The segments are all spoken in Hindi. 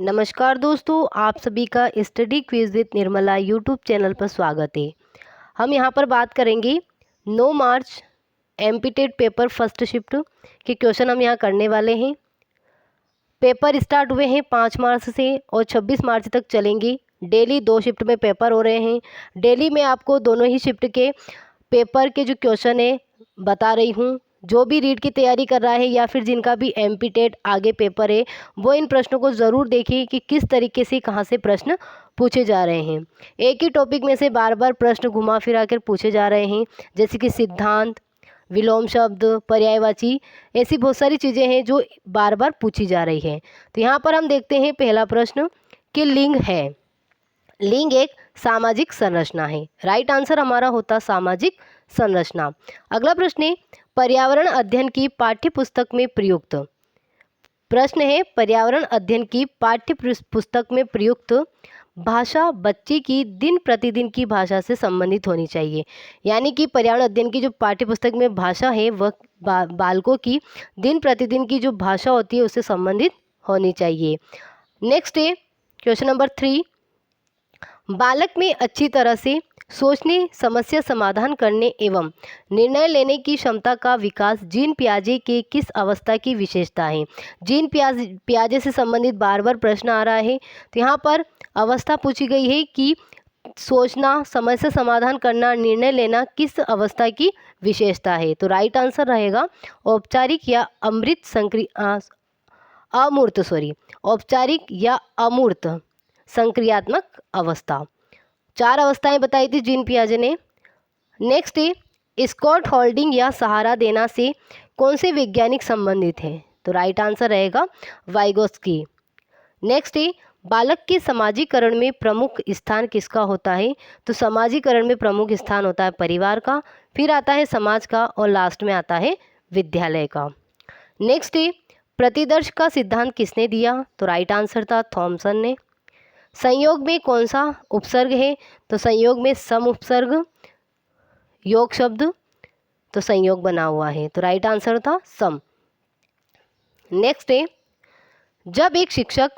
नमस्कार दोस्तों, आप सभी का study quiz with Nirmala YouTube channel पर स्वागत है। हम यहाँ पर बात करेंगे 9 मार्च एमपीटेड पेपर फर्स्ट शिफ्ट के क्वेश्चन हम यहाँ करने वाले हैं। पेपर स्टार्ट हुए हैं 5 मार्च से और 26 मार्च तक चलेंगे। डेली 2 शिफ्ट में पेपर हो रहे हैं। डेली मैं आपको दोनों ही शिफ्ट के पेपर के जो क्वेश्चन है बता रही हूँ। जो भी रीड की तैयारी कर रहा है या फिर जिनका भी एमपीटेड आगे पेपर है वो इन प्रश्नों को ज़रूर देखिए कि किस तरीके से कहाँ से प्रश्न पूछे जा रहे हैं। एक ही टॉपिक में से बार बार प्रश्न घुमा फिरा कर पूछे जा रहे हैं, जैसे कि सिद्धांत, विलोम शब्द, पर्यायवाची, ऐसी बहुत सारी चीज़ें हैं जो बार बार पूछी जा रही है। तो यहाँ पर हम देखते हैं पहला प्रश्न कि लिंग है। लिंग एक सामाजिक संरचना है। राइट आंसर हमारा होता सामाजिक संरचना। अगला प्रश्न है पर्यावरण अध्ययन की पाठ्य पुस्तक में प्रयुक्त। प्रश्न है पर्यावरण अध्ययन की पाठ्य पुस्तक में प्रयुक्त भाषा बच्चे की दिन प्रतिदिन की भाषा से संबंधित होनी चाहिए। यानी कि पर्यावरण अध्ययन की जो पाठ्य पुस्तक में भाषा है वह बालकों की दिन प्रतिदिन की जो भाषा होती है उससे संबंधित होनी चाहिए। नेक्स्ट है क्वेश्चन नंबर 3, बालक में अच्छी तरह से सोचने, समस्या समाधान करने एवं निर्णय लेने की क्षमता का विकास जीन पियाजे के किस अवस्था की विशेषता है। जीन पियाजे से संबंधित बार बार प्रश्न आ रहा है। तो यहाँ पर अवस्था पूछी गई है कि सोचना, समस्या समाधान करना, निर्णय लेना किस अवस्था की विशेषता है। तो राइट आंसर रहेगा औपचारिक या औपचारिक या अमूर्त संक्रियात्मक अवस्था। 4 अवस्थाएं बताई थी जीन पियाजे ने। नेक्स्ट है स्कॉट होल्डिंग या सहारा देना से कौन से वैज्ञानिक संबंधित हैं। तो राइट आंसर रहेगा वाइगोस्की। नेक्स्ट है बालक के समाजीकरण में प्रमुख स्थान किसका होता है। तो समाजीकरण में प्रमुख स्थान होता है परिवार का, फिर आता है समाज का और लास्ट में आता है विद्यालय का। नेक्स्ट है प्रतिदर्श का सिद्धांत किसने दिया। तो राइट आंसर था थॉमसन ने। संयोग में कौन सा उपसर्ग है। तो संयोग में सम उपसर्ग, योग शब्द, तो संयोग बना हुआ है। तो राइट आंसर था सम। नेक्स्ट है जब एक शिक्षक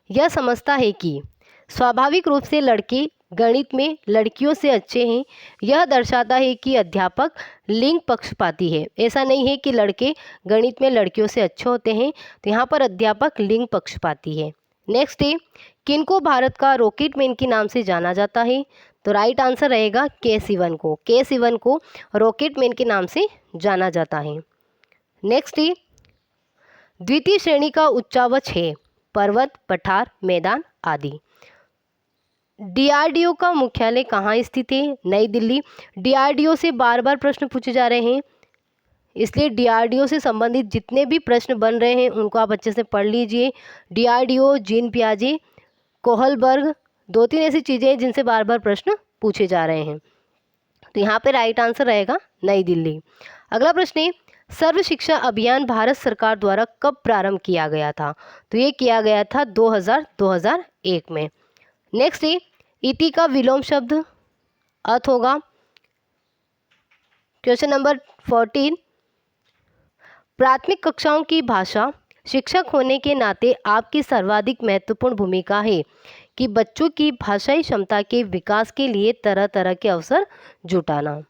यह समझता है कि स्वाभाविक रूप से लड़के गणित में लड़कियों से अच्छे हैं, यह दर्शाता है कि अध्यापक लिंग पक्षपाती है। ऐसा नहीं है कि लड़के गणित में लड़कियों से अच्छे होते हैं। तो यहाँ पर अध्यापक लिंग पक्षपाती है। नेक्स्ट है किनको भारत का रॉकेटमैन के नाम से जाना जाता है। तो राइट आंसर रहेगा के सिवन को। के सिवन को रॉकेटमैन के नाम से जाना जाता है। नेक्स्ट है द्वितीय श्रेणी का उच्चावच है पर्वत, पठार, मैदान आदि। डीआरडीओ का मुख्यालय कहाँ स्थित है। नई दिल्ली। डीआरडीओ से बार बार प्रश्न पूछे जा रहे हैं, इसलिए डीआरडीओ से संबंधित जितने भी प्रश्न बन रहे हैं उनको आप अच्छे से पढ़ लीजिए। डीआरडीओ, जीन पियाजे, कोहलबर्ग, 2-3 ऐसी चीज़ें हैं जिनसे बार बार प्रश्न पूछे जा रहे हैं। तो यहाँ पे राइट आंसर रहेगा नई दिल्ली। अगला प्रश्न है सर्व शिक्षा अभियान भारत सरकार द्वारा कब प्रारंभ किया गया था। तो ये किया गया था 2001 में। नेक्स्ट है इति का विलोम शब्द अथ होगा। क्वेश्चन नंबर 14, प्राथमिक कक्षाओं की भाषा शिक्षक होने के नाते आपकी सर्वाधिक महत्वपूर्ण भूमिका है कि बच्चों की भाषाई क्षमता के विकास के लिए तरह तरह के अवसर जुटाना।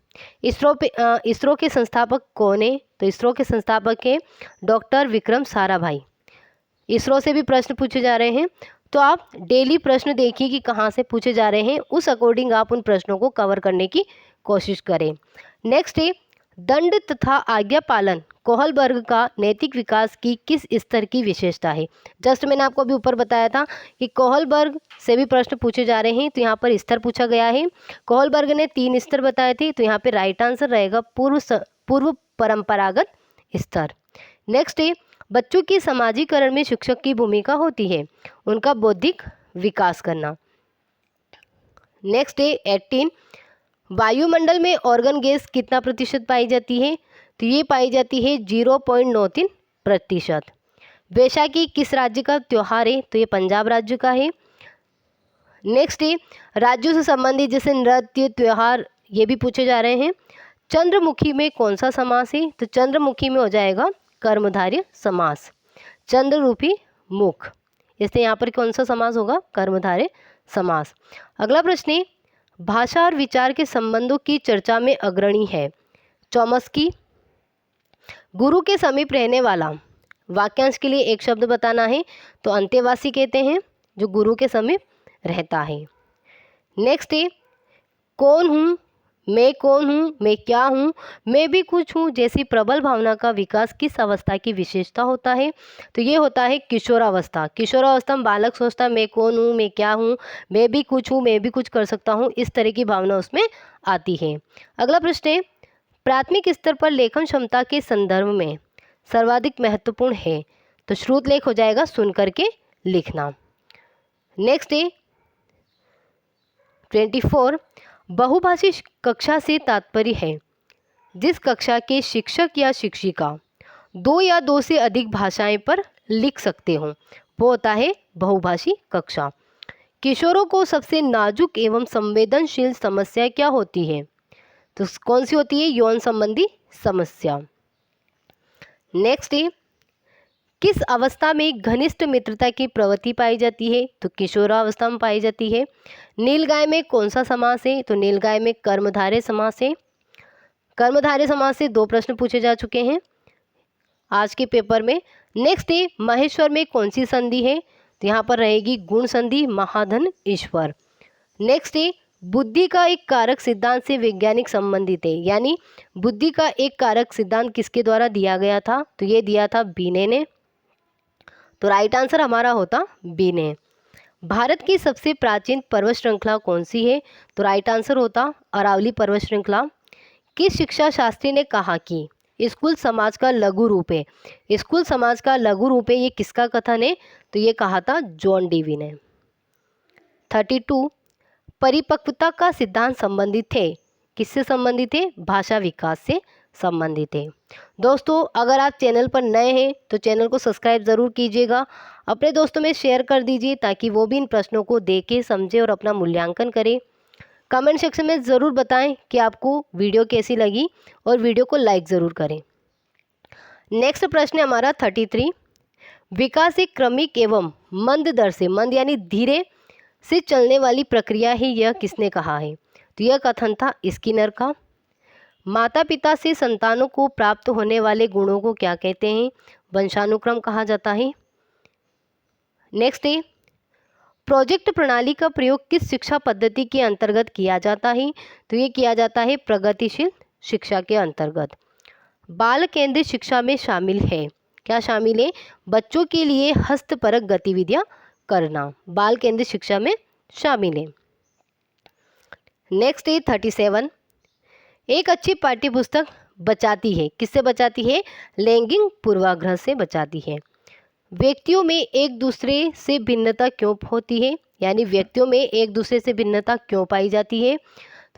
इसरो के संस्थापक कौन है। तो इसरो के संस्थापक है डॉक्टर विक्रम साराभाई। इसरो से भी प्रश्न पूछे जा रहे हैं, तो आप डेली प्रश्न देखिए कि कहाँ से पूछे जा रहे हैं, उस अकॉर्डिंग आप उन प्रश्नों को कवर करने की कोशिश करें। नेक्स्ट है दंड तथा आज्ञा पालन कोहलबर्ग का नैतिक विकास की किस स्तर की विशेषता है। जस्ट मैंने आपको अभी ऊपर बताया था कि कोहलबर्ग से भी प्रश्न पूछे जा रहे हैं, तो यहाँ पर स्तर पूछा गया है। कोहलबर्ग ने 3 स्तर बताए थे, तो यहाँ पे राइट आंसर रहेगा पूर्व परंपरागत स्तर। नेक्स्ट है बच्चों के समाजीकरण में शिक्षक की भूमिका होती है उनका बौद्धिक विकास करना। नेक्स्ट है 18, वायुमंडल में ऑर्गन गैस कितना प्रतिशत पाई जाती है। तो ये पाई जाती है 0.93%। वैशाखी किस राज्य का त्यौहार है। तो ये पंजाब राज्य का है। नेक्स्ट है राज्यों से संबंधित जैसे नृत्य, त्यौहार, ये भी पूछे जा रहे हैं। चंद्रमुखी में कौन सा समास है। तो चंद्रमुखी में हो जाएगा कर्मधारय समास, चंद्र रूपी मुख। इसलिए यहाँ पर कौन सा समास होगा? कर्मधारय समास। अगला प्रश्न है, भाषा और विचार के संबंधों की चर्चा में अग्रणी है चॉम्स्की। गुरु के समीप रहने वाला, वाक्यांश के लिए एक शब्द बताना है, तो अंतेवासी कहते हैं जो गुरु के समीप रहता है। नेक्स्ट है, कौन हूँ, मैं क्या हूँ, मैं भी कुछ हूँ जैसी प्रबल भावना का विकास किस अवस्था की विशेषता होता है? तो ये होता है किशोरावस्था। किशोरावस्था में बालक सोचता मैं कौन हूँ, मैं क्या हूँ, मैं भी कुछ हूँ, मैं भी कुछ कर सकता हूँ, इस तरह की भावना उसमें आती है। अगला प्रश्न है, प्राथमिक स्तर पर लेखन क्षमता के संदर्भ में सर्वाधिक महत्वपूर्ण है? तो श्रुत लेख हो जाएगा सुन करके लिखना। नेक्स्ट है 24, बहुभाषी कक्षा से तात्पर्य है जिस कक्षा के शिक्षक या शिक्षिका 2 या 2 से अधिक भाषाएं पर लिख सकते हो, वो होता है बहुभाषी कक्षा। किशोरों को सबसे नाजुक एवं संवेदनशील समस्या क्या होती है? तो कौन सी होती है? यौन संबंधी समस्या। नेक्स्ट है, किस अवस्था में घनिष्ठ मित्रता की प्रवृत्ति पाई जाती है? तो किशोरावस्था में पाई जाती है। नीलगाय में कौन सा समास है? तो नीलगाय में कर्मधारय समास है। कर्मधारय समास से 2 प्रश्न पूछे जा चुके हैं आज के पेपर में। नेक्स्ट है, महेश्वर में कौन सी संधि है? तो यहाँ पर रहेगी गुण संधि, महाधन ईश्वर। नेक्स्ट है, बुद्धि का एक कारक सिद्धांत से वैज्ञानिक संबंधित है, यानी बुद्धि का एक कारक सिद्धांत किसके द्वारा दिया गया था? तो ये दिया था बीने ने। तो राइट आंसर हमारा होता बीने। भारत की सबसे प्राचीन पर्वत श्रृंखला कौन सी है? तो राइट आंसर होता अरावली पर्वत श्रृंखला। किस शिक्षा शास्त्री ने कहा कि स्कूल समाज का लघु रूप है? स्कूल समाज का लघु रूप है, ये किसका कथन है? तो ये कहा था जॉन डीवी ने। 32, परिपक्वता का सिद्धांत संबंधित है, किससे संबंधित है? भाषा विकास से संबंधित है। दोस्तों, अगर आप चैनल पर नए हैं तो चैनल को सब्सक्राइब ज़रूर कीजिएगा, अपने दोस्तों में शेयर कर दीजिए ताकि वो भी इन प्रश्नों को देखें, समझें और अपना मूल्यांकन करें। कमेंट सेक्शन में ज़रूर बताएं कि आपको वीडियो कैसी लगी और वीडियो को लाइक ज़रूर करें। नेक्स्ट प्रश्न है हमारा 33, विकास एक क्रमिक एवं मंद दर से, मंद यानी धीरे से चलने वाली प्रक्रिया है, यह किसने कहा है? तो यह कथन था स्किनर का। माता पिता से संतानों को प्राप्त होने वाले गुणों को क्या कहते हैं? वंशानुक्रम कहा जाता है। नेक्स्ट है, प्रोजेक्ट प्रणाली का प्रयोग किस शिक्षा पद्धति के अंतर्गत किया जाता है? तो ये किया जाता है प्रगतिशील शिक्षा के अंतर्गत। बाल केंद्रित शिक्षा में शामिल है, क्या शामिल है? बच्चों के लिए हस्तपरक गतिविधियां करना बाल केंद्रित शिक्षा में शामिल है। नेक्स्ट है 37, एक अच्छी पाठ्यपुस्तक बचाती है, किससे बचाती है? लैंगिक पूर्वाग्रह से बचाती है। व्यक्तियों में एक दूसरे से भिन्नता क्यों होती है? यानी व्यक्तियों में एक दूसरे से भिन्नता क्यों पाई जाती है?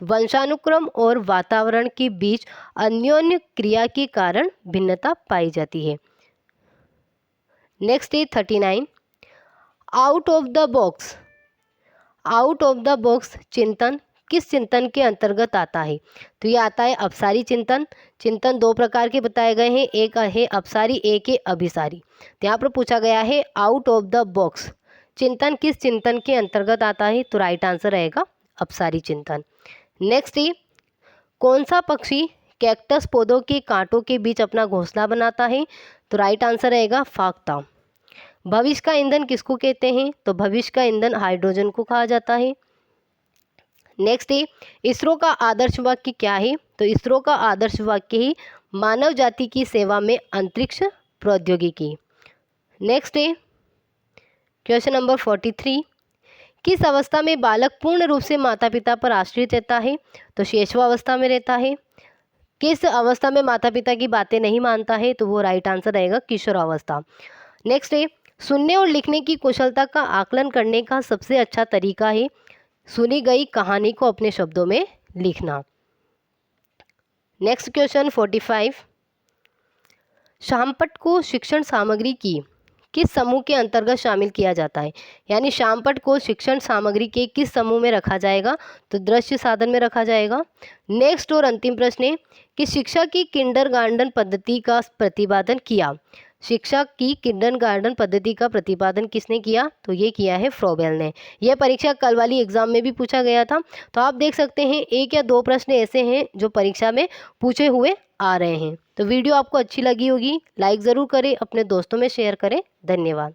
वंशानुक्रम और वातावरण के बीच अन्योन्य क्रिया के कारण भिन्नता पाई जाती है। नेक्स्ट है 39, out of the box, out of the box चिंतन किस चिंतन के अंतर्गत आता है? तो ये आता है अपसारी चिंतन। चिंतन 2 प्रकार के बताए गए हैं, एक है अपसारी, एक है अभिसारी। तो यहाँ पर पूछा गया है आउट ऑफ द बॉक्स चिंतन किस चिंतन के अंतर्गत आता है? तो राइट आंसर रहेगा अपसारी चिंतन। नेक्स्ट है, कौन सा पक्षी कैक्टस पौधों के कांटों के बीच अपना घोंसला बनाता है? तो राइट आंसर रहेगा फाख्ता। भविष्य का ईंधन किसको कहते हैं? तो भविष्य का ईंधन हाइड्रोजन को कहा जाता है। नेक्स्ट है, इसरो का आदर्श वाक्य क्या है? तो इसरो का आदर्श वाक्य है मानव जाति की सेवा में अंतरिक्ष प्रौद्योगिकी। नेक्स्ट है क्वेश्चन नंबर 43, किस अवस्था में बालक पूर्ण रूप से माता पिता पर आश्रित रहता है? तो शैशवावस्था में रहता है। किस अवस्था में माता पिता की बातें नहीं मानता है? तो वो राइट आंसर रहेगा किशोरावस्था। नेक्स्ट है, सुनने और लिखने की कुशलता का आकलन करने का सबसे अच्छा तरीका है सुनी गई कहानी को अपने शब्दों में लिखना। नेक्स्ट क्वेश्चन 45, शामपट को शिक्षण सामग्री की किस समूह के अंतर्गत शामिल किया जाता है? यानी शामपट को शिक्षण सामग्री के किस समूह में रखा जाएगा? तो दृश्य साधन में रखा जाएगा। नेक्स्ट और अंतिम प्रश्न है कि शिक्षा की किंडरगार्टन पद्धति का प्रतिपादन किया शिक्षा की किंडरगार्टन पद्धति का प्रतिपादन किसने किया? तो ये किया है फ्रोबेल ने। यह परीक्षा कल वाली एग्जाम में भी पूछा गया था। तो आप देख सकते हैं एक या दो प्रश्न ऐसे हैं जो परीक्षा में पूछे हुए आ रहे हैं। तो वीडियो आपको अच्छी लगी होगी, लाइक ज़रूर करें, अपने दोस्तों में शेयर करें। धन्यवाद।